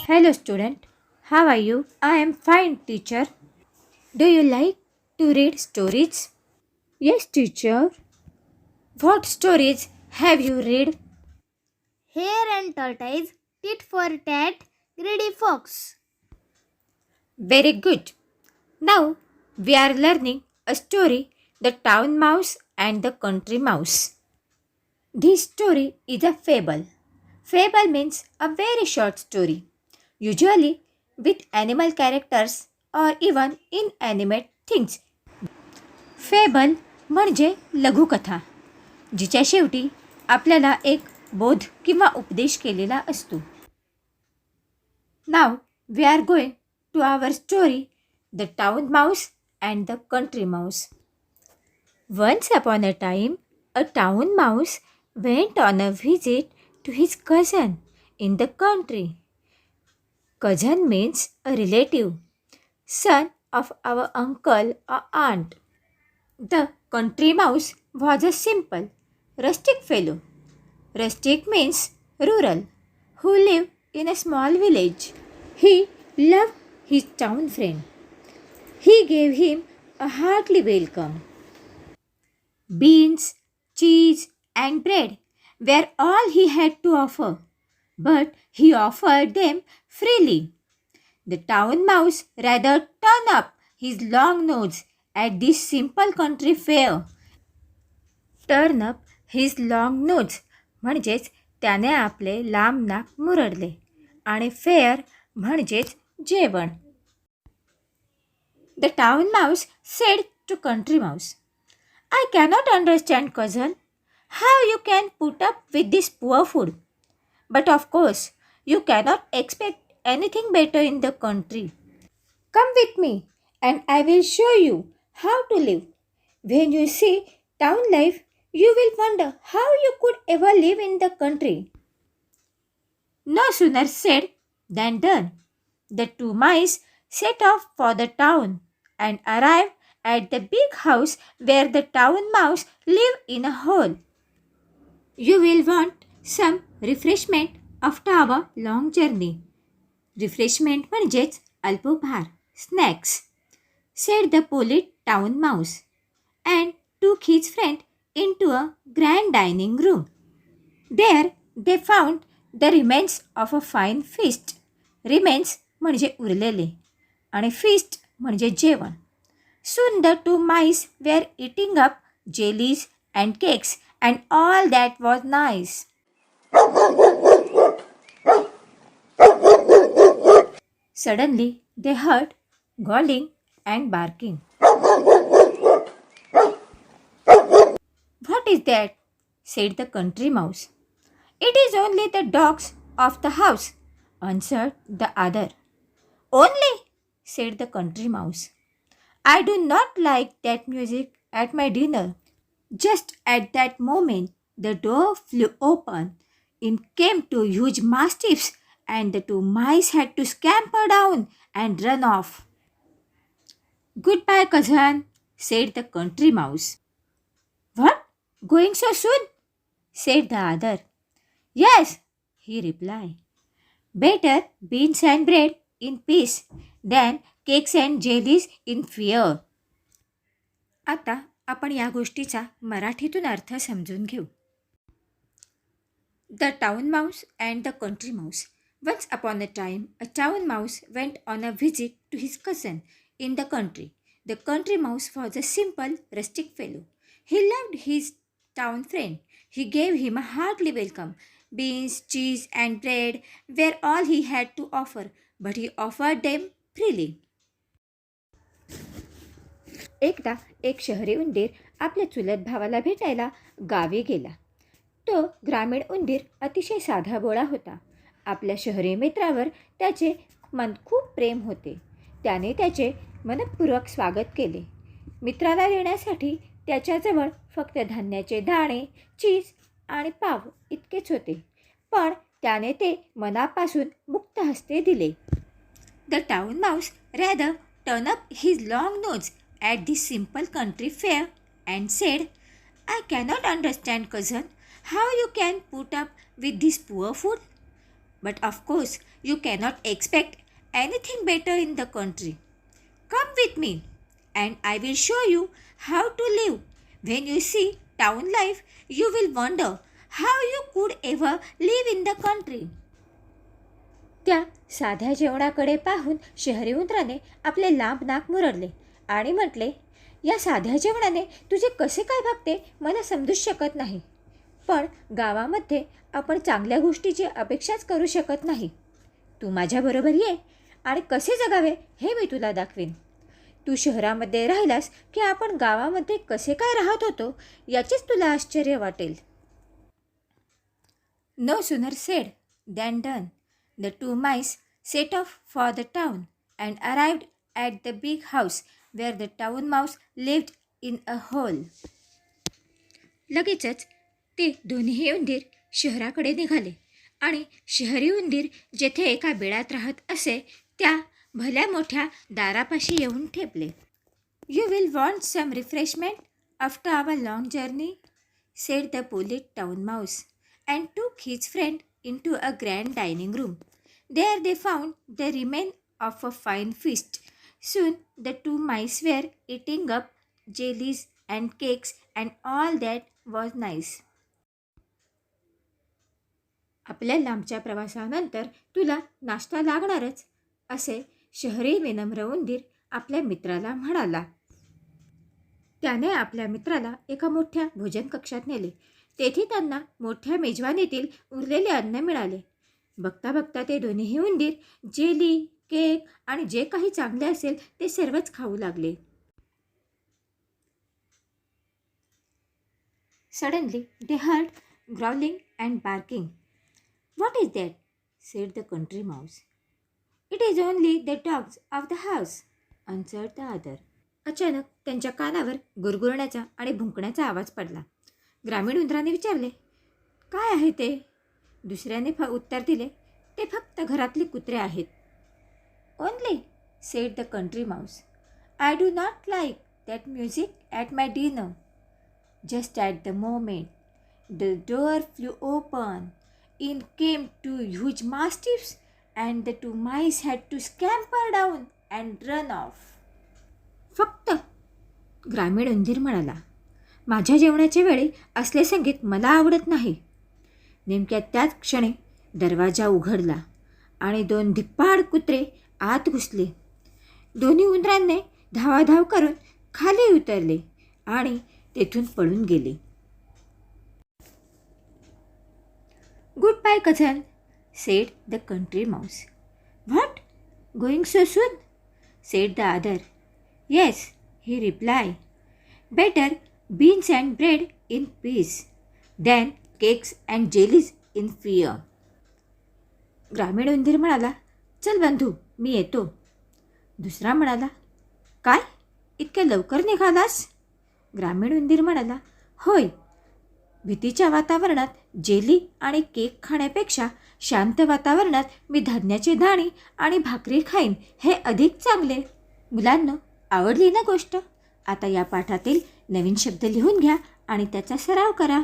Hello student, how are you? I am fine teacher. Do you like to read stories? Yes teacher. What stories have you read? Hare and Tortoise, Tit for Tat, Greedy Fox. Very good. Now we are learning a story, The Town Mouse and the Country Mouse. This story is a fable. Fable means a very short story, usually with animal characters or even inanimate things. Fable म्हणजे लघुकथा जिच्या शेवटी आपल्याला एक बोध किंवा उपदेश केलेला असतो. नाव we are going to our story the town mouse and the country mouse. Once upon a time a town mouse went on a visit to his cousin in the country. Cousin means a relative, son of our uncle or aunt. The country mouse was a simple, rustic fellow. Rustic means rural, who lived in a small village. He loved his town friend. He gave him a hearty welcome. Beans, cheese, and bread were all he had to offer, but he offered them freely. The town mouse rather turned up his long nose at this simple country fare. Turn up his long nose म्हणजेच त्याने आपले लांब नाक मुरडले आणि fare म्हणजेच जेवण. The town mouse said to country mouse, I cannot understand, cousin, how you can put up with this poor food. But of course, you cannot expect anything better in the country. Come with me, and I will show you how to live. When you see town life, you will wonder how you could ever live in the country. No sooner said than done. The two mice set off for the town and arrived at the big house where the town mouse lived in a hole. You will want some refreshment after our long journey. Refreshment म्हणजेच अल्पोपहार, snacks, said the polite town mouse, and took his friend into a grand dining room. There they found the remains of a fine feast. Remains म्हणजे उरलेले आणि feast म्हणजे जेवण. Soon the two mice were eating up jellies and cakes and all that was nice. Suddenly they heard growling and barking. What is that? Said the country mouse. It is only the dogs of the house, answered the other. Only? Said the country mouse. I do not like that music at my dinner. Just at that moment, the door flew open. In came two huge mastiffs, and the two mice had to scamper down and run off. Goodbye, cousin, said the country mouse. What? Going so soon? Said the other. Yes, he replied. Better beans and bread in peace than cakes and jellies in fear. आता आपण या गोष्टीचा मराठीतून अर्थ समजून घेऊ. The town mouse and the country mouse. Once upon a time a town mouse went on a visit to his cousin in the country. The country mouse was a simple rustic fellow. He loved his town friend. He gave him a hearty welcome. Beans, cheese, and bread were all he had to offer, but he offered them freely. एकदा एक शहरी उंदीर आपल्या चुलत भावाला भेटायला गावी गेला. तो ग्रामीण उंदीर अतिशय साधा बोळा होता. आपल्या शहरी मित्रावर त्याचे मन खूप प्रेम होते. त्याने त्याचे मनपूर्वक स्वागत केले. मित्राला देण्यासाठी त्याच्याजवळ फक्त धान्याचे दाणे, चीज आणि पाव इतकेच होते, पण त्याने ते मनापासून मुक्त हस्ते दिले. The town mouse rather turn up his long nose at this simple country fare and said, I cannot understand, cousin, how you can put up with this poor food. but of course, you cannot expect anything better in the country. Come with me, and I will show you how to live. When you see town life, you will wonder how you could ever live in the country. त्या साध्या जेवणाकडे पाहून शहरी उंदराने आपले लांब नाक मुरडले आणि म्हटले, या साध्या जेवणाने तुझे कसे काय भागते मला समजूच शकत नाही. पण गावामध्ये आपण चांगल्या गोष्टीची अपेक्षाच करू शकत नाही. तू माझ्याबरोबर ये आणि कसे जगावे हे मी तुला दाखवीन. तू शहरामध्ये राहिलास की आपण गावामध्ये कसे काय राहत होतो याचेच तुला आश्चर्य वाटेल. No sooner said than done. The two mice set off for the town and arrived at the big house where the town mouse lived in a hole. लगेचच ते दोन्ही उंदीर शहराकडे निघाले आणि शहरी उंदीर जेथे एका बिळात राहत असे त्या भल्या मोठ्या दारापाशी येऊन ठेपले. You will want some refreshment after our long journey, said the polite town mouse, and took his friend into a grand dining room. There they found the remains of a fine feast. Soon the two mice were eating up jellies and cakes and all that was nice. आपल्या लांबच्या प्रवासानंतर तुला नाश्ता लागणारच, असे शहरी विनम्र उंदीर आपल्या मित्राला म्हणाला. त्याने आपल्या मित्राला एका मोठ्या भोजन कक्षात नेले. तेथे त्यांना मोठ्या मेजवानीतील उरलेले अन्न मिळाले. बघता बघता ते दोन्ही उंदीर जेली, केक आणि जे काही चांगले असेल ते सर्वच खाऊ लागले. Suddenly they heard growling and barking. What is that? said the country mouse. It is only the dogs of the house, answered the other. अचानक त्यांच्या कानावर गुरगुरण्याचा आणि भुंकण्याचा आवाज पडला. ग्रामीण उंदराने विचारले, काय आहे ते? दुसऱ्याने उत्तर दिले, ते फक्त घरातले कुत्रे आहेत. Only, said the country mouse. I do not like that music at my dinner. Just at the moment the door flew open. In came two huge mastiffs and the two mice had to scamper down and run off. फक्त ग्रामीण उंदीर म्हणाला, माझ्या जेवणाच्या वेळी असले संगीत मला आवडत नाही. नेमक्या त्याच क्षणी दरवाजा उघडला आणि दोन धिप्पाड कुत्रे आत घुसले. दोन्ही उंदरांनी धावाधाव करून खाली उतरले आणि तेथून पळून गेले. Good bye cousin, said the country mouse. What, going so soon, said the other. Yes, he reply. Better beans and bread in peace than cakes and jellies in fear. ग्रामीण उंदीर म्हणाला, चल बंधू, मी येतो. दुसरा म्हणाला, काय, इतक्या लवकर निघालास? ग्रामीण उंदीर म्हणाला, होय, भीतीच्या वातावरणात जेली आणि केक खाण्यापेक्षा शांत वातावरणात मी धान्याचे दाणे आणि भाकरी खाईन हे अधिक चांगले. मुलांनो, आवडली ना गोष्ट? आता या पाठातील नवीन शब्द लिहून घ्या आणि त्याचा सराव करा.